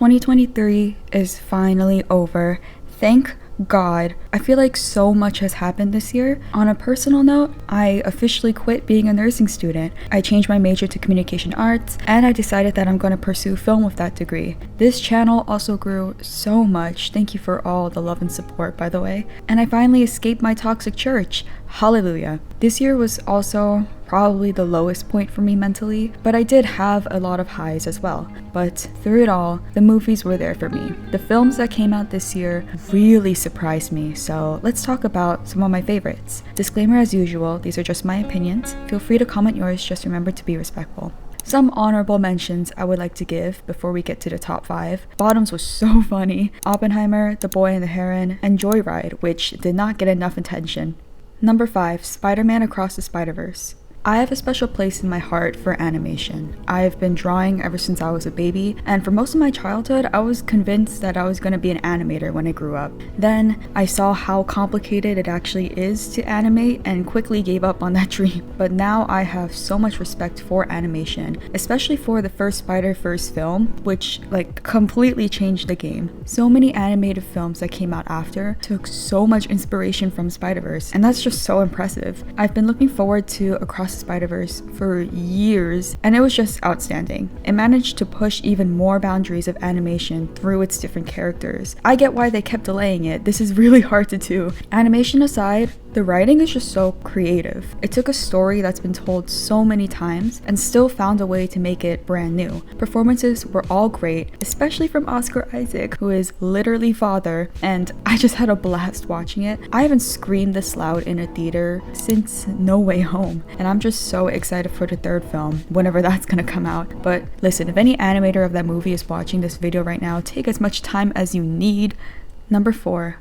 2023 is finally over. Thank God. I feel like so much has happened this year. On a personal note, I officially quit being a nursing student. I changed my major to communication arts, and I decided that I'm going to pursue film with that degree. This channel also grew so much. Thank you for all the love and support, by the way. And I finally escaped my toxic church. Hallelujah. This year was also probably the lowest point for me mentally, but I did have a lot of highs as well. But through it all, the movies were there for me. The films that came out this year really surprised me, so let's talk about some of my favorites. Disclaimer as usual, these are just my opinions. Feel free to comment yours, just remember to be respectful. Some honorable mentions I would like to give before we get to the top 5. Bottoms was so funny. Oppenheimer, The Boy and the Heron, and Joyride, which did not get enough attention. Number 5, Spider-Man Across the Spiderverse. I have a special place in my heart for animation. I've been drawing ever since I was a baby, and for most of my childhood, I was convinced that I was going to be an animator when I grew up. Then, I saw how complicated it actually is to animate and quickly gave up on that dream. But now I have so much respect for animation, especially for the first Spiderverse film, which completely changed the game. So many animated films that came out after took so much inspiration from Spiderverse, and that's just so impressive. I've been looking forward to Across Spider-Verse for years, and it was just outstanding. It managed to push even more boundaries of animation through its different characters. I get why they kept delaying it. This is really hard to do. Animation aside, the writing is just so creative. It took a story that's been told so many times and still found a way to make it brand new. Performances were all great, especially from Oscar Isaac, who is literally father, and I just had a blast watching it. I haven't screamed this loud in a theater since No Way Home, and I'm just so excited for the third film, whenever that's gonna come out. But listen, if any animator of that movie is watching this video right now, take as much time as you need. Number 4,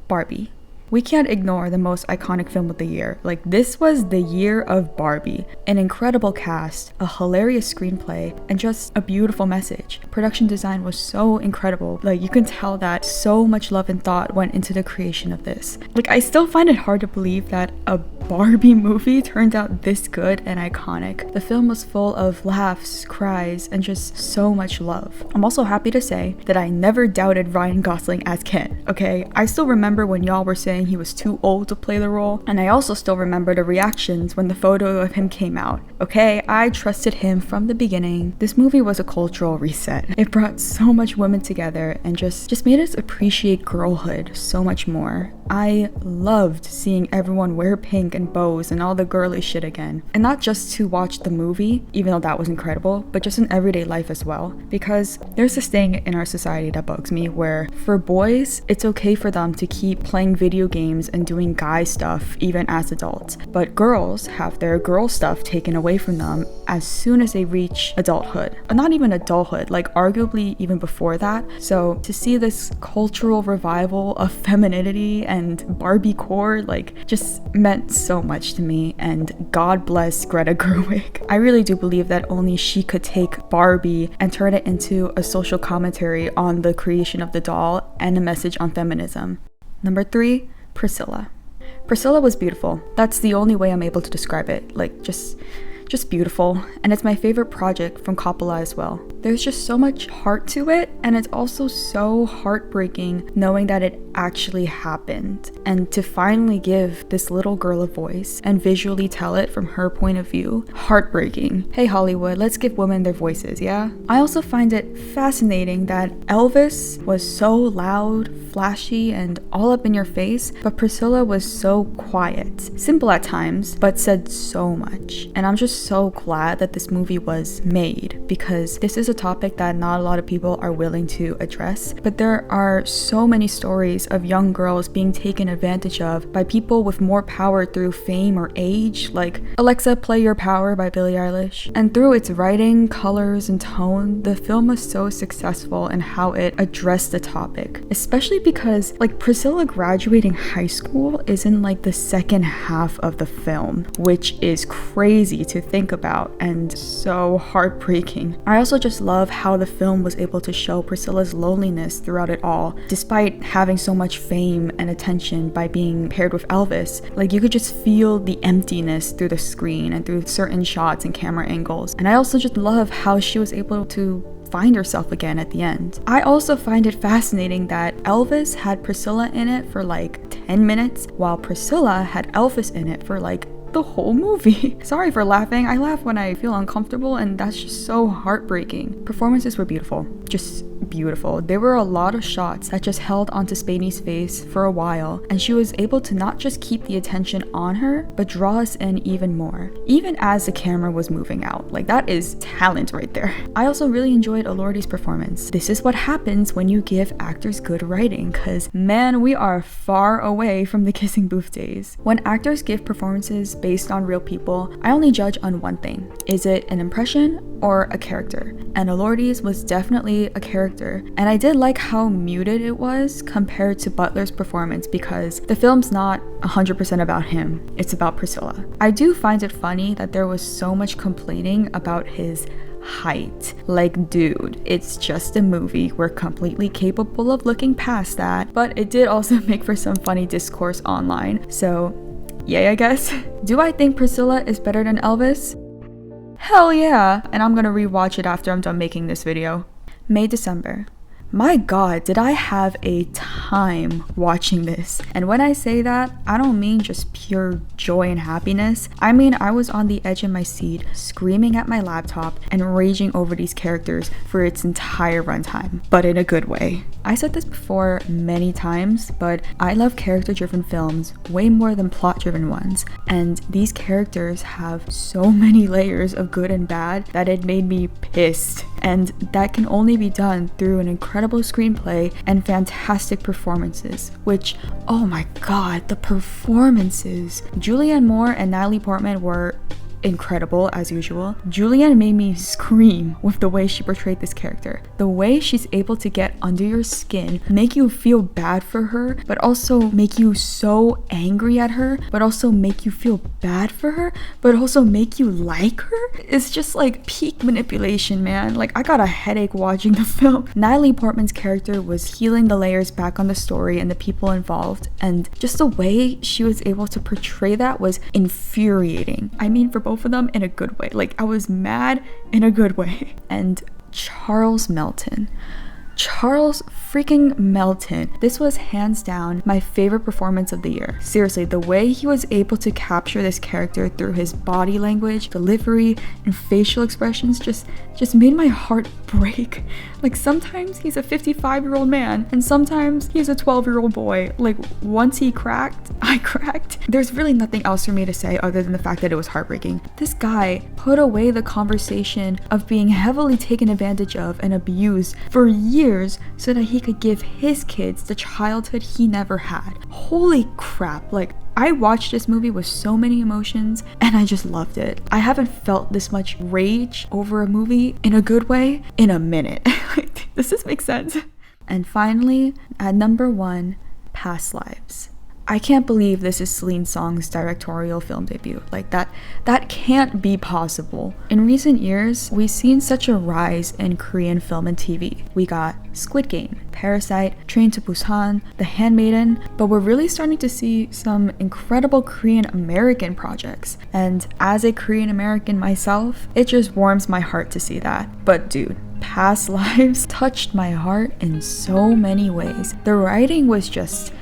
Barbie. We can't ignore the most iconic film of the year. This was the year of Barbie. An incredible cast, a hilarious screenplay, and just a beautiful message. Production design was so incredible. You can tell that so much love and thought went into the creation of this. I still find it hard to believe that a Barbie movie turned out this good and iconic. The film was full of laughs, cries, and just so much love. I'm also happy to say that I never doubted Ryan Gosling as Ken, okay? I still remember when y'all were saying he was too old to play the role, and I also still remember the reactions when the photo of him came out. Okay, I trusted him from the beginning. This movie was a cultural reset. It brought so much women together and just made us appreciate girlhood so much more. I loved seeing everyone wear pink and bows and all the girly shit again. And not just to watch the movie, even though that was incredible, but just in everyday life as well. Because there's this thing in our society that bugs me where for boys, it's okay for them to keep playing video games and doing guy stuff even as adults. But girls have their girl stuff taken away from them as soon as they reach adulthood. Not even adulthood, arguably even before that. So to see this cultural revival of femininity and Barbie core just meant so much to me, and God bless Greta Gerwig. I really do believe that only she could take Barbie and turn it into a social commentary on the creation of the doll and a message on feminism. Number 3, Priscilla. Priscilla was beautiful. That's the only way I'm able to describe it. Just beautiful, and it's my favorite project from Coppola as well. There's just so much heart to it, and it's also so heartbreaking knowing that it actually happened, and to finally give this little girl a voice and visually tell it from her point of view. Heartbreaking. Hey Hollywood, let's give women their voices, yeah? I also find it fascinating that Elvis was so loud, flashy, and all up in your face, but Priscilla was so quiet, simple at times, but said so much. And I'm just so glad that this movie was made, because this is a topic that not a lot of people are willing to address, but there are so many stories of young girls being taken advantage of by people with more power through fame or age, like Alexa Play Your Power by Billie Eilish. And through its writing, colors, and tone, the film was so successful in how it addressed the topic, especially because Priscilla graduating high school is in the second half of the film, which is crazy to think about and so heartbreaking. I also just love how the film was able to show Priscilla's loneliness throughout it all, despite having so much fame and attention by being paired with Elvis. You could just feel the emptiness through the screen and through certain shots and camera angles. And I also just love how she was able to find herself again at the end. I also find it fascinating that Elvis had Priscilla in it for like 10 minutes, while Priscilla had Elvis in it for like the whole movie. Sorry for laughing. I laugh when I feel uncomfortable, and that's just so heartbreaking. Performances were beautiful. Just beautiful. There were a lot of shots that just held onto Spaney's face for a while, and she was able to not just keep the attention on her, but draw us in even more, even as the camera was moving out. Like, that is talent right there. I also really enjoyed Elordi's performance. This is what happens when you give actors good writing, cause man, we are far away from the kissing booth days. When actors give performances based on real people, I only judge on one thing. Is it an impression or a character? And Elordi's was definitely a character, and I did like how muted it was compared to Butler's performance, because the film's not 100% about him, it's about Priscilla. I do find it funny that there was so much complaining about his height. Like, dude, it's just a movie. We're completely capable of looking past that. But it did also make for some funny discourse online, so yay, I guess. Do I think Priscilla is better than Elvis? Hell yeah! And I'm gonna rewatch it after I'm done making this video. May, December. My god, did I have a time watching this. And when I say that, I don't mean just pure joy and happiness. I mean, I was on the edge of my seat, screaming at my laptop and raging over these characters for its entire runtime, but in a good way. I said this before many times, but I love character-driven films way more than plot-driven ones. And these characters have so many layers of good and bad that it made me pissed. And that can only be done through an incredible screenplay and fantastic performances, which, oh my god, the performances. Julianne Moore and Natalie Portman were incredible as usual. Julianne made me scream with the way she portrayed this character. The way she's able to get under your skin, make you feel bad for her, but also make you so angry at her, but also make you feel bad for her, but also make you like her. It's just like peak manipulation, man. Like, I got a headache watching the film. Natalie Portman's character was healing the layers back on the story and the people involved, and just the way she was able to portray that was infuriating. I mean, for both of them in a good way. Like, I was mad in a good way. And Charles Melton. Charles freaking Melton. This was hands down my favorite performance of the year. Seriously, the way he was able to capture this character through his body language, delivery, and facial expressions just made my heart break. Like, sometimes he's a 55-year-old man, and sometimes he's a 12-year-old boy. Like, once he cracked, I cracked. There's really nothing else for me to say other than the fact that it was heartbreaking. This guy put away the conversation of being heavily taken advantage of and abused for years so that he could give his kids the childhood he never had. Holy crap, like, I watched this movie with so many emotions and I just loved it. I haven't felt this much rage over a movie in a good way in a minute. Does this make sense? And finally, at number 1, Past Lives. I can't believe this is Celine Song's directorial film debut. Like, that can't be possible. In recent years, we've seen such a rise in Korean film and TV. We got Squid Game, Parasite, Train to Busan, The Handmaiden, but we're really starting to see some incredible Korean American projects. And as a Korean American myself, it just warms my heart to see that. But dude, Past Lives touched my heart in so many ways. The writing was just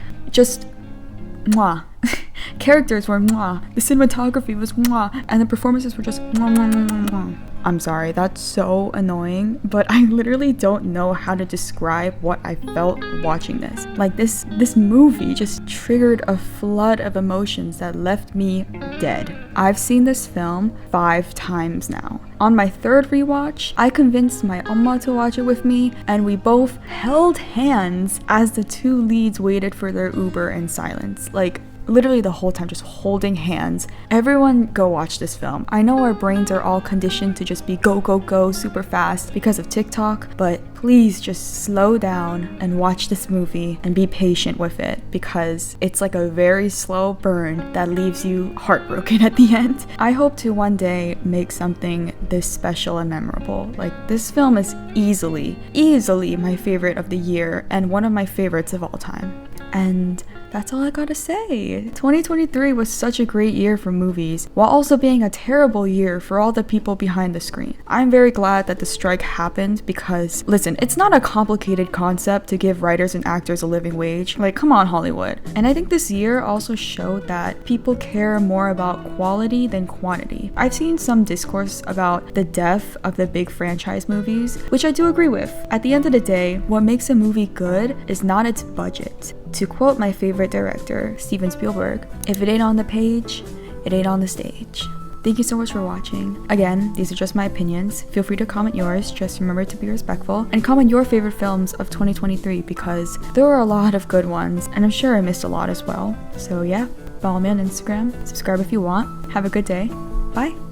mwah. Characters were mwah. The cinematography was mwah. And the performances were just mwah, mwah, mwah, mwah. I'm sorry, that's so annoying, but I literally don't know how to describe what I felt watching this. Like, this movie just triggered a flood of emotions that left me dead. I've seen this film 5 times now. On my 3rd rewatch, I convinced my Oma to watch it with me, and we both held hands as the 2 leads waited for their Uber in silence. Like, literally the whole time, just holding hands. Everyone go watch this film. I know our brains are all conditioned to just be go, go, go super fast because of TikTok, but please just slow down and watch this movie and be patient with it, because it's like a very slow burn that leaves you heartbroken at the end. I hope to one day make something this special and memorable. Like, this film is easily my favorite of the year and one of my favorites of all time. And that's all I gotta say. 2023 was such a great year for movies, while also being a terrible year for all the people behind the screen. I'm very glad that the strike happened because, listen, it's not a complicated concept to give writers and actors a living wage. Like, come on, Hollywood. And I think this year also showed that people care more about quality than quantity. I've seen some discourse about the death of the big franchise movies, which I do agree with. At the end of the day, what makes a movie good is not its budget. To quote my favorite director, Steven Spielberg, if it ain't on the page, it ain't on the stage. Thank you so much for watching. Again, these are just my opinions. Feel free to comment yours, just remember to be respectful, and comment your favorite films of 2023 because there were a lot of good ones, and I'm sure I missed a lot as well. So yeah, follow me on Instagram, subscribe if you want. Have a good day. Bye!